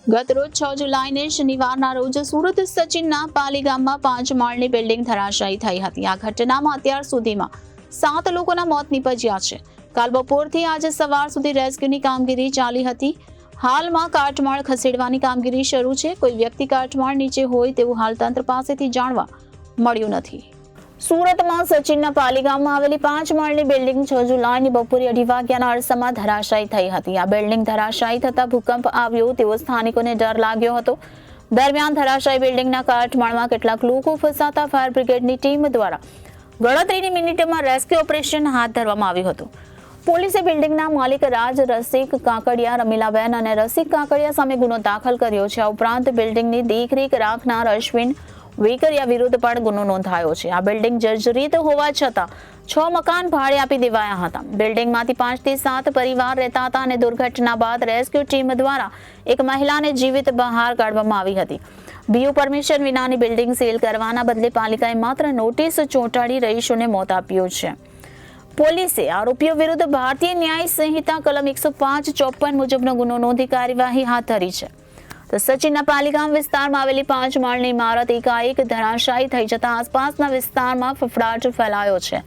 ગત રોજ 6 જુલાઈને શનિવારના રોજ સુરત સચિનના પાલી ગામમાં 5 માળની બિલ્ડિંગ ધરાશાયી થઈ હતી। આ ઘટનામાં અત્યાર સુધીમાં 7 લોકોના મોત નીપજ્યા છે। કાલ બપોરથી આજે સવાર સુધી રેસ્ક્યુની કામગીરી ચાલી હતી। હાલમાં કાટમાળ ખસેડવાની કામગીરી શરૂ છે। કોઈ વ્યક્તિ કાટમાળ નીચે હોય તેવું હાલ તંત્ર પાસેથી જાણવા મળ્યું નથી। સુરતમાં સચિનના પાલી ગામમાં આવેલી 5 માળની બિલ્ડિંગ 6 જુલાઈની બપોરે 2:30 વાગ્યાના અરસામાં ધરાશાયી થઈ હતી। આ બિલ્ડિંગ ધરાશાયી થતા ભૂકંપ આવ્યો તેવો સ્થાનિકોને ડર લાગ્યો હતો। દરમિયાન ધરાશાયી બિલ્ડિંગના કાટમાળમાં કેટલાક લોકો ફસાતા ફાયર બ્રિગેડની ટીમ દ્વારા ગણતરીની મિનિટોમાં રેસ્ક્યુ ઓપરેશન હાથ ધરવામાં આવ્યું હતું। પોલીસે બિલ્ડિંગના માલિક રાજ રસિક કાકડિયા, રમીલાબેન અને રસિક કાકડિયા સામે ગુનો દાખલ કર્યો છે। આ ઉપરાંત બિલ્ડિંગની દેખરેખ રાખનાર અશ્વિન વેકરિયા વિરુદ્ધ પણ ગુનો નોંધાયો છે। આ બિલ્ડિંગ જર્જરિત હોવા છતાં 6 મકાન ભાડે આપી દેવાયા હતા। બિલ્ડિંગમાંથી 5 થી 7 પરિવાર રહેતા હતા અને દુર્ઘટના બાદ રેસ્ક્યુ ટીમ દ્વારા એક મહિલાને જીવિત બહાર કાઢવામાં આવી હતી। બીયુ પરમિશન વિનાની બિલ્ડિંગ સીલ કરવાના બદલે પાલિકાએ માત્ર નોટિસ ચોંટાડી રહીશોને મોત આપ્યું છે। પોલીસે આરોપીઓ વિરુદ્ધ ભારતીય ન્યાય સંહિતા કલમ 105-54 મુજબનો ગુનો નોંધી કાર્યવાહી હાથ ધરી છે। તો સચિનના પાલીગામ વિસ્તારમાં આવેલી 5 માળની ઇમારત એકાએક ધરાશાયી થઈ જતા આસપાસના વિસ્તારમાં ફફડાટ ફેલાયો છે।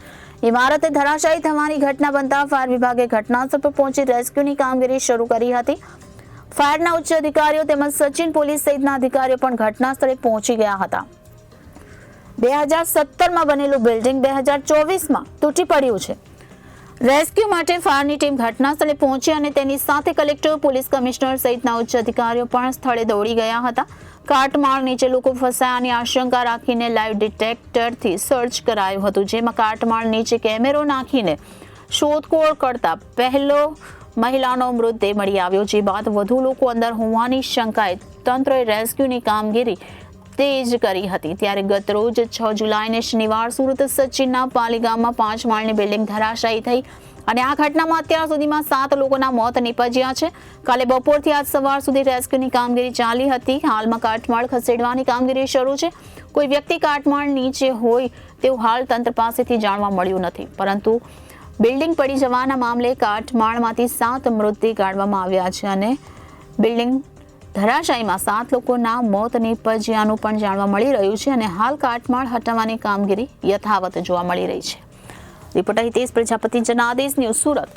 ઇમારતે ધરાશાયી થવાની ઘટના બનતા ફાયર વિભાગે ઘટનાસ્થળ પર પહોંચી રેસ્ક્યુની કામગીરી શરૂ કરી હતી। ફાયરના ઉચ્ચ અધિકારીઓ તેમજ સચિન પોલીસ સહિતના અધિકારીઓ પણ ઘટનાસ્થળે પહોંચી ગયા હતા। 2017માં બનેલું બિલ્ડિંગ 2024માં તૂટી પડ્યું છે। રેસ્ક્યુ માટે ફાયરની ટીમ ઘટનાસ્થળે પહોંચી અને તેની સાથે કલેક્ટર, પોલીસ કમિશનર સહિતના ઉચ્ચ અધિકારીઓ પણ સ્થળે દોડી ગયા હતા। કાટમાળ નીચે લોકો ફસાયાની આશંકા રાખીને લાઈવ ડિટેક્ટરથી સર્ચ કરાયું હતું, જેમાં કાટમાળ નીચે કેમેરો નાખીને શોધખોળ કરતા પહેલો મહિલાનો મૃતદેહ મળી આવ્યો, જે બાદ વધુ લોકો અંદર હોવાની શંકાએ તંત્રએ રેસ્ક્યુની કામગીરી તેજ કરી હતી। ત્યારે ગત રોજ 6 જુલાઈને શનિવાર સુરત સચિનના પાલી ગામમાં 5 માળની બિલ્ડિંગ ધરાશાયી થઈ અને આ ઘટનામાં અત્યાર સુધીમાં 7 લોકોના મોત નીપજ્યા છે। કાલે બપોરથી આજ સવાર સુધી રેસ્ક્યુની કામગીરી ચાલી હતી। હાલમાં કાટમાળ ખસેડવાની કામગીરી શરૂ છે। કોઈ વ્યક્તિ કાટમાળ નીચે હોય તેવું હાલ તંત્ર પાસેથી જાણવા મળ્યું નથી, પરંતુ બિલ્ડિંગ પડી જવાના મામલે કાટમાળમાંથી 7 મૃતદેહ કાઢવામાં આવ્યા છે અને બિલ્ડિંગ ધરાશાયીમાં 7 લોકોના મોત નીપજ્યાનું પણ જાણવા મળી રહ્યું છે અને હાલ કાટમાળ હટાવવાની કામગીરી યથાવત જોવા મળી રહી છે। Reporter Hitesh Prajapati, Janadesh news, Surat.